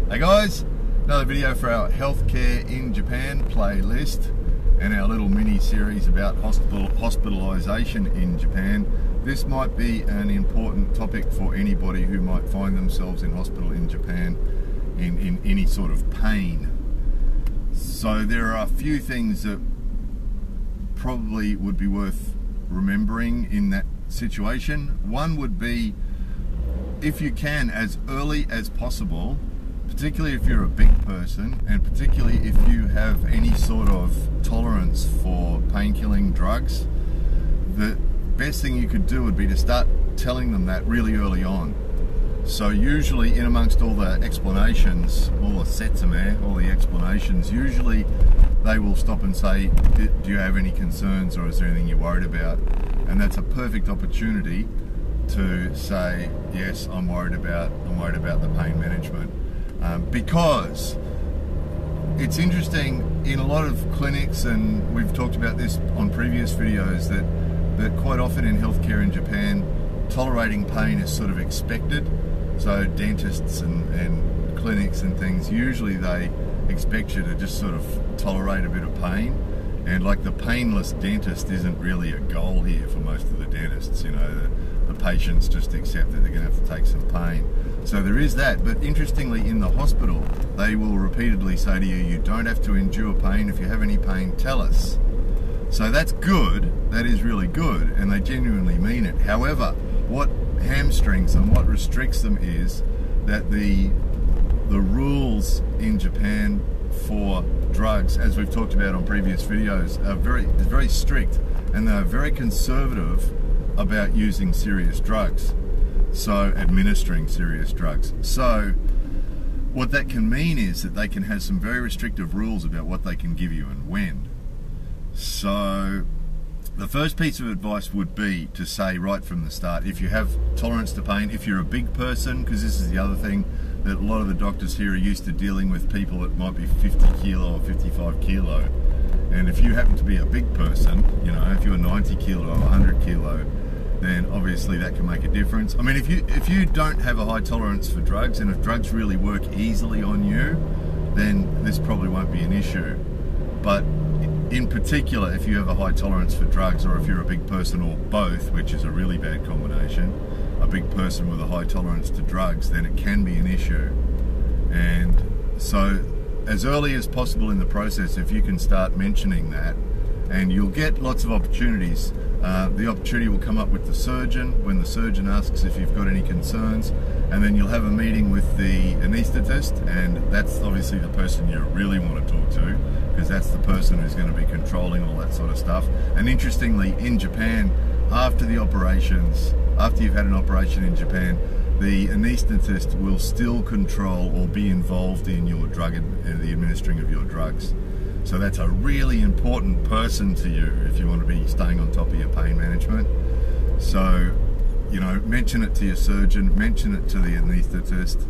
Hey guys, another video for our healthcare in Japan playlist and our little mini series about hospitalization in Japan. This might be an important topic for anybody who might find themselves in hospital in Japan in any sort of pain. So there are a few things that probably would be worth remembering in that situation. One would be, if you can, as early as possible, particularly if you're a big person and particularly if you have any sort of tolerance for pain-killing drugs, the best thing you could do would be to start telling them that really early on. So usually in amongst all the explanations, all the setsume, all the explanations, usually they will stop and say, do you have any concerns or is there anything you're worried about? And that's a perfect opportunity to say, yes, I'm worried about the pain management. Because it's interesting, in a lot of clinics, and we've talked about this on previous videos, that quite often in healthcare in Japan, tolerating pain is sort of expected. So dentists and clinics and things, usually they expect you to just sort of tolerate a bit of pain. And like the painless dentist isn't really a goal here for most of the dentists. You know, the patients just accept that they're going to have to take some pain. So there is that, but interestingly in the hospital, they will repeatedly say to you, you don't have to endure pain. If you have any pain, tell us. So that's good, that is really good, and they genuinely mean it. However, what hamstrings them, what restricts them is that the rules in Japan for drugs, as we've talked about on previous videos, are very strict, and they're very conservative about using serious drugs. So administering serious drugs. So what that can mean is that they can have some very restrictive rules about what they can give you and when. So the first piece of advice would be to say right from the start, if you have tolerance to pain, if you're a big person, because this is the other thing, that a lot of the doctors here are used to dealing with people that might be 50 kilo or 55 kilo. And if you happen to be a big person, you know, if you're 90 kilo or 100 kilo, then obviously that can make a difference. I mean, if you don't have a high tolerance for drugs, and if drugs really work easily on you, then this probably won't be an issue. But in particular, if you have a high tolerance for drugs, or if you're a big person or both, which is a really bad combination, a big person with a high tolerance to drugs, then it can be an issue. And so as early as possible in the process, if you can start mentioning that, and you'll get lots of opportunities. The opportunity will come up with the surgeon when the surgeon asks if you've got any concerns, and then you'll have a meeting with the anaesthetist, and that's obviously the person you really want to talk to, because that's the person who's going to be controlling all that sort of stuff. And interestingly, in Japan, after the operations, after you've had an operation in Japan, the anaesthetist will still control or be involved in your drug and the administering of your drugs. So that's a really important person to you if you want to be staying on top of your pain management. So, you know, mention it to your surgeon, mention it to the anaesthetist,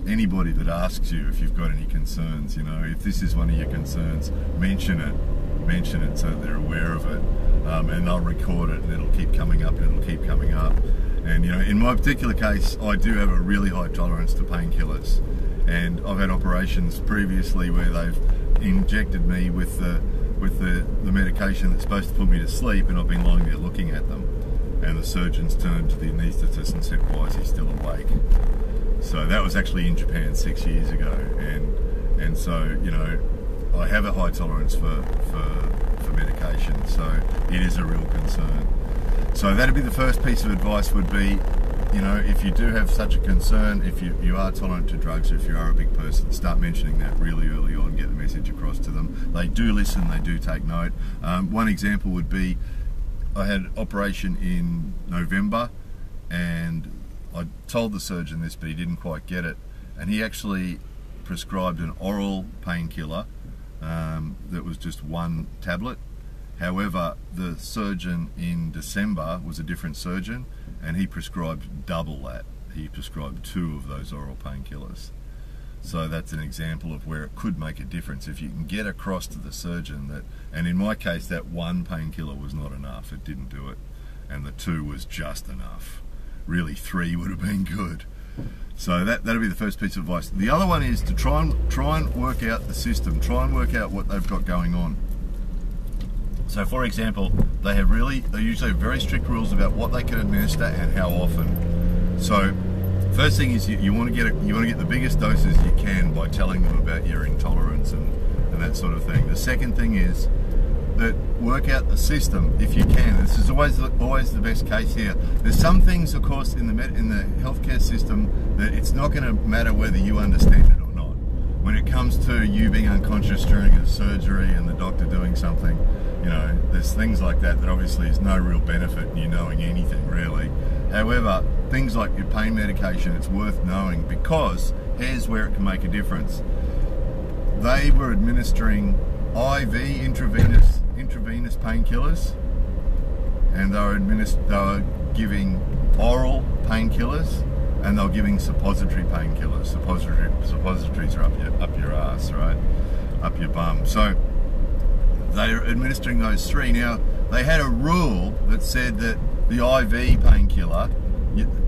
anybody that asks you if you've got any concerns. You know, if this is one of your concerns, mention it so that they're aware of it, and they'll record it, and it'll keep coming up, and it'll keep coming up. And you know, in my particular case, I do have a really high tolerance to painkillers, and I've had operations previously where they've injected me with the medication that's supposed to put me to sleep, and I've been lying there looking at them, and the surgeons turned to the anaesthetist and said, why is he still awake? So that was actually in Japan 6 years ago, and so, you know, I have a high tolerance for medication, so it is a real concern. So that'd be the first piece of advice, would be, you know, if you do have such a concern, if you are tolerant to drugs, or if you are a big person, start mentioning that really early on, get the message across to them. They do listen, they do take note. One example would be, I had an operation in November, and I told the surgeon this, but he didn't quite get it, and he actually prescribed an oral painkiller that was just one tablet. However, the surgeon in December was a different surgeon, and he prescribed double that. He prescribed 2 of those oral painkillers. So that's an example of where it could make a difference if you can get across to the surgeon that, and in my case, that 1 painkiller was not enough, it didn't do it, and the 2 was just enough. Really 3 would have been good. So that'll be the first piece of advice. The other one is to try and work out the system, try and work out what they've got going on. So for example, they usually have very strict rules about what they can administer and how often. So first thing is you want to get the biggest doses you can by telling them about your intolerance and that sort of thing. The second thing is that work out the system if you can. This is always the best case here. There's some things, of course, in the healthcare system that it's not going to matter whether you understand it or not. When it comes to you being unconscious during a surgery and the doctor doing something, you know, there's things like that obviously is no real benefit in you knowing anything really. However, things like your pain medication, it's worth knowing, because here's where it can make a difference. They were administering IV, intravenous painkillers, and they were giving oral painkillers, and they were giving suppository painkillers. Suppositories are up your ass, right? Up your bum. So they are administering those three. Now, they had a rule that said that the IV painkiller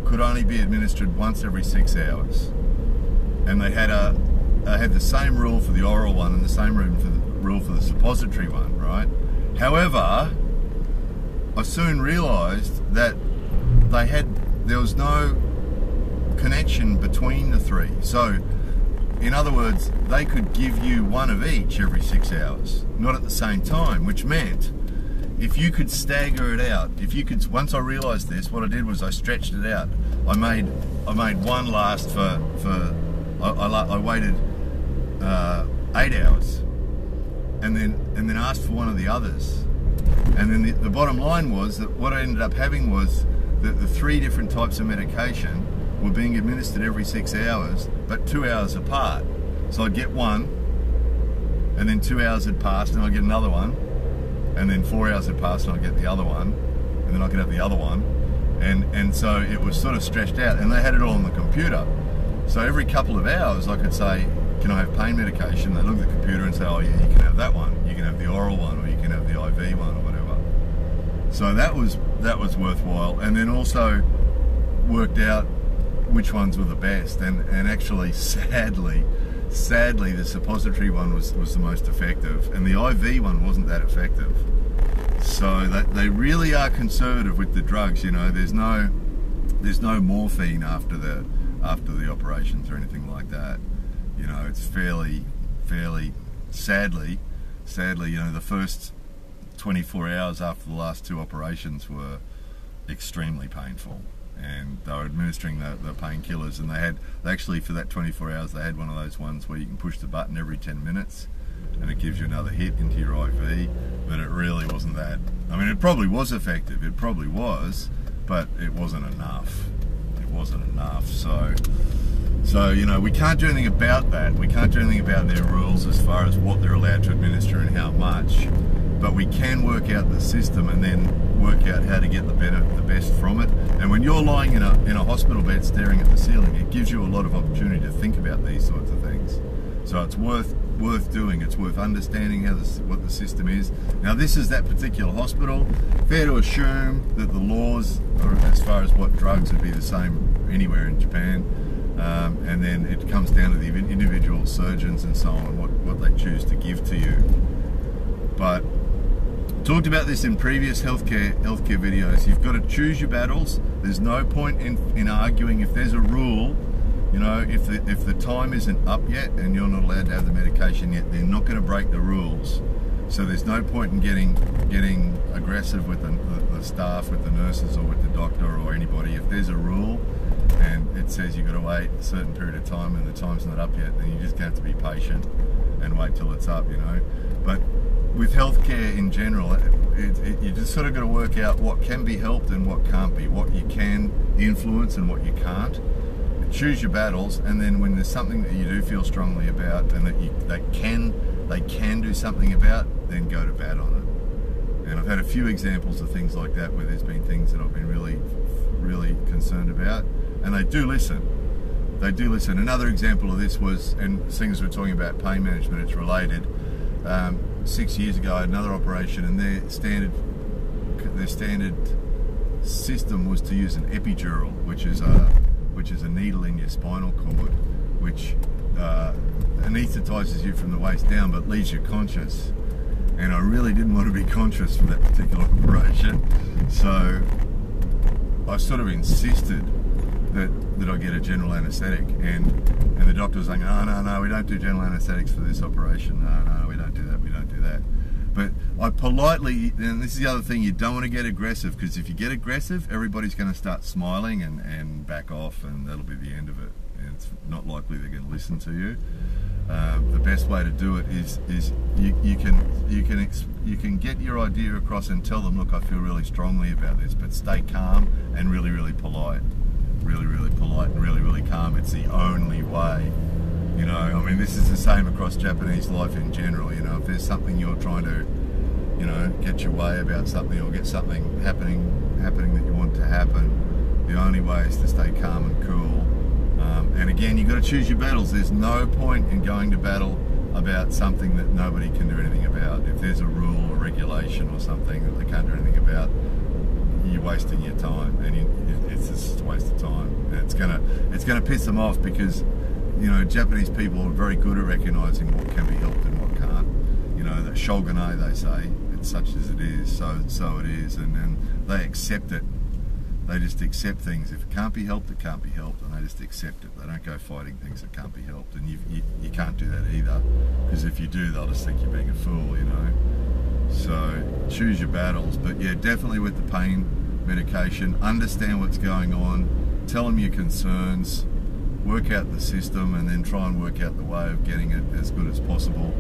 could only be administered once every 6 hours, and they had the same rule for the oral one and the same rule for the suppository one, right? However, I soon realised that there was no connection between the three. So, in other words, they could give you one of each every 6 hours, not at the same time, which meant if you could stagger it out, once I realised this, what I did was I stretched it out. I made one last I waited 8 hours, and then asked for one of the others. And then the bottom line was that what I ended up having was that the 3 different types of medication were being administered every 6 hours, but 2 hours apart. So I'd get one, and then 2 hours had passed, and I'd get another one, and then 4 hours had passed, and I'd get the other one, and then I could have the other one, and so it was sort of stretched out, and they had it all on the computer. So every couple of hours I could say, can I have pain medication? They look at the computer and say, oh yeah, you can have that one, you can have the oral one, or you can have the IV one, or whatever. So that was worthwhile, and then also worked out which ones were the best, and actually sadly the suppository one was the most effective, and the IV one wasn't that effective. So they really are conservative with the drugs, you know. There's no morphine after the operations or anything like that. You know, it's fairly sadly, you know, the first 24 hours after the last 2 operations were extremely painful, and they were administering the painkillers, and they actually for that 24 hours they had one of those ones where you can push the button every 10 minutes and it gives you another hit into your IV, but it really wasn't that. I mean, it probably was effective, it probably was, but it wasn't enough. It wasn't enough. So, you know, we can't do anything about that. We can't do anything about their rules as far as what they're allowed to administer and how much, but we can work out the system and then work out how to get the best from it. And when you're lying in a hospital bed staring at the ceiling, it gives you a lot of opportunity to think about these sorts of things. So it's worth doing. It's worth understanding what the system is. Now, this is that particular hospital. Fair to assume that the laws, as far as what drugs, would be the same anywhere in Japan. And then it comes down to the individual surgeons and so on, what they choose to give to you. But talked about this in previous healthcare videos. You've got to choose your battles. There's no point in arguing. If there's a rule, you know, if the time isn't up yet and you're not allowed to have the medication yet, they're not going to break the rules. So there's no point in getting aggressive with the staff, with the nurses, or with the doctor, or anybody. If there's a rule and it says you've got to wait a certain period of time and the time's not up yet, then you just have to be patient and wait till it's up, you know. But with healthcare in general, you just sort of got to work out what can be helped and what can't be, what you can influence and what you can't. Choose your battles, and then when there's something that you do feel strongly about and that they can do something about, then go to bat on it. And I've had a few examples of things like that where there's been things that I've been really concerned about, and they do listen. They do listen. Another example of this was, and seeing as we're talking about pain management, it's related. 6 years ago, I had another operation, and their standard system was to use an epidural, which which is a needle in your spinal cord, which anaesthetizes you from the waist down but leaves you conscious. And I really didn't want to be conscious for that particular operation, so I sort of insisted that I get a general anaesthetic, and the doctor was like, oh, no, we don't do general anaesthetics for this operation. No, we don't do that. But I politely, and this is the other thing, you don't want to get aggressive, because if you get aggressive, everybody's going to start smiling and back off, and that'll be the end of it. And it's not likely they're going to listen to you. The best way to do it is you can get your idea across and tell them, look, I feel really strongly about this, but stay calm and really, really polite. Really polite and really calm. It's the only way. You know, I mean, this is the same across Japanese life in general. You know, if there's something you're trying to, you know, get your way about something, or get something happening that you want to happen, the only way is to stay calm and cool. And again, you've got to choose your battles. There's no point in going to battle about something that nobody can do anything about. If there's a rule or regulation or something that they can't do anything about, you're wasting your time, and it's just a waste of time. And it's gonna piss them off, because, you know, Japanese people are very good at recognizing what can be helped and what can't. You know, the shogunai, they say, it's such as it is, so it is, and then they accept it. They just accept things. If it can't be helped, it can't be helped, and they just accept it. They don't go fighting things that can't be helped, and you can't do that either, because if you do, they'll just think you're being a fool, you know. So choose your battles, but yeah, definitely with the pain medication, understand what's going on, tell them your concerns, work out the system, and then try and work out the way of getting it as good as possible.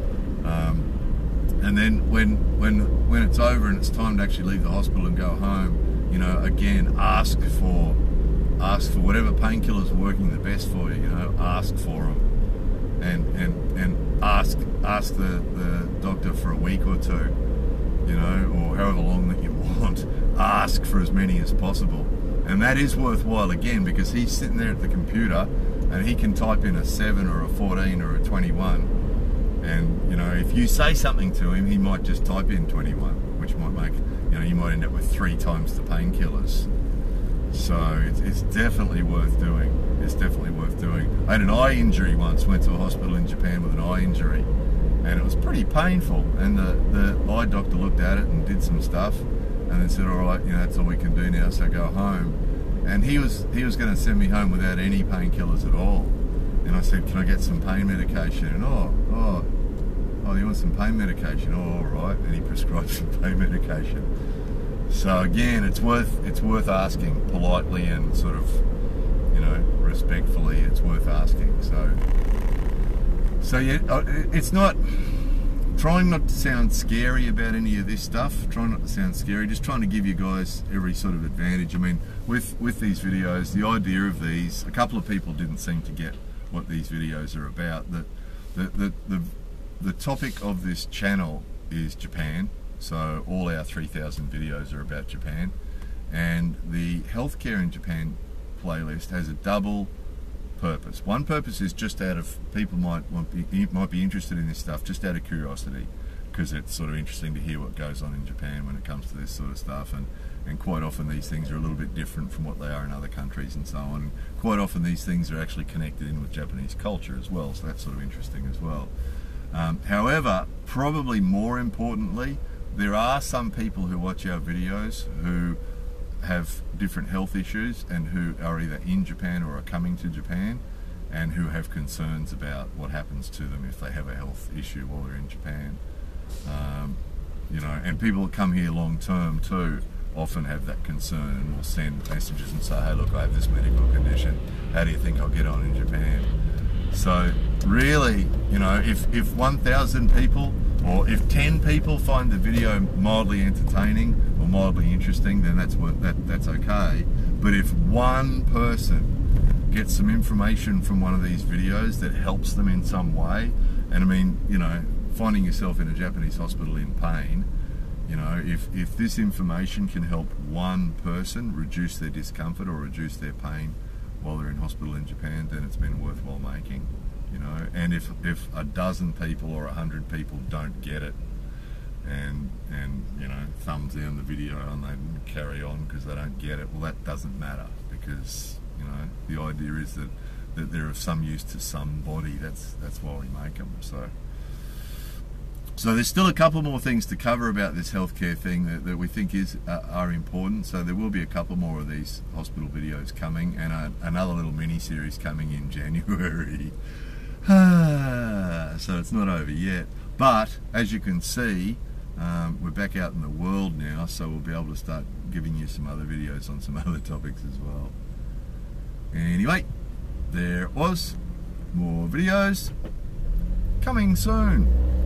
And then when it's over and it's time to actually leave the hospital and go home, you know, again, ask for whatever painkillers are working the best for you. You know, ask for them, and ask the doctor for a week or two, you know, or however long that you want. Ask for as many as possible, and that is worthwhile, again, because he's sitting there at the computer and he can type in a 7 or a 14 or a 21, and, you know, if you say something to him, he might just type in 21, which might make, you know, you might end up with 3 times the painkillers. So it's definitely worth doing. It's definitely worth doing. I had an eye injury once, went to a hospital in Japan with an eye injury, and it was pretty painful, and the eye doctor looked at it and did some stuff, and then said, all right, you know, that's all we can do now, so go home. And he was going to send me home without any painkillers at all. And I said, can I get some pain medication? And oh, you want some pain medication? Oh, all right. And he prescribed some pain medication. So again, it's worth asking politely and sort of, you know, respectfully. It's worth asking. So yeah, it's not. Trying not to sound scary about any of this stuff, trying not to sound scary, just trying to give you guys every sort of advantage. I mean, with these videos, the idea of these, a couple of people didn't seem to get what these videos are about. The topic of this channel is Japan, so all our 3,000 videos are about Japan, and the healthcare in Japan playlist has a double purpose. One purpose is just out of, people might be interested in this stuff just out of curiosity, because it's sort of interesting to hear what goes on in Japan when it comes to this sort of stuff, and quite often these things are a little bit different from what they are in other countries and so on. Quite often these things are actually connected in with Japanese culture as well, so that's sort of interesting as well. However, probably more importantly, there are some people who watch our videos who have different health issues and who are either in Japan or are coming to Japan, and who have concerns about what happens to them if they have a health issue while they're in Japan. You know, and people that come here long term too often have that concern and will send messages and say, hey, look, I have this medical condition, how do you think I'll get on in Japan? So really, you know, if 1,000 people, or if 10 people find the video mildly entertaining or mildly interesting, then that's okay. But if one person gets some information from one of these videos that helps them in some way, and I mean, you know, finding yourself in a Japanese hospital in pain, you know, if this information can help one person reduce their discomfort or reduce their pain while they're in hospital in Japan, then it's been worthwhile making, you know. And if a dozen people or 100 people don't get it, and you know, thumbs down the video and they carry on because they don't get it, well, that doesn't matter, because, You know, the idea is that they're of some use to somebody. That's why we make them. So there's still a couple more things to cover about this healthcare thing that we think are important. So there will be a couple more of these hospital videos coming, and another little mini series coming in January. So it's not over yet, but as you can see, we're back out in the world now, so we'll be able to start giving you some other videos on some other topics as well. Anyway, there it was. More videos coming soon.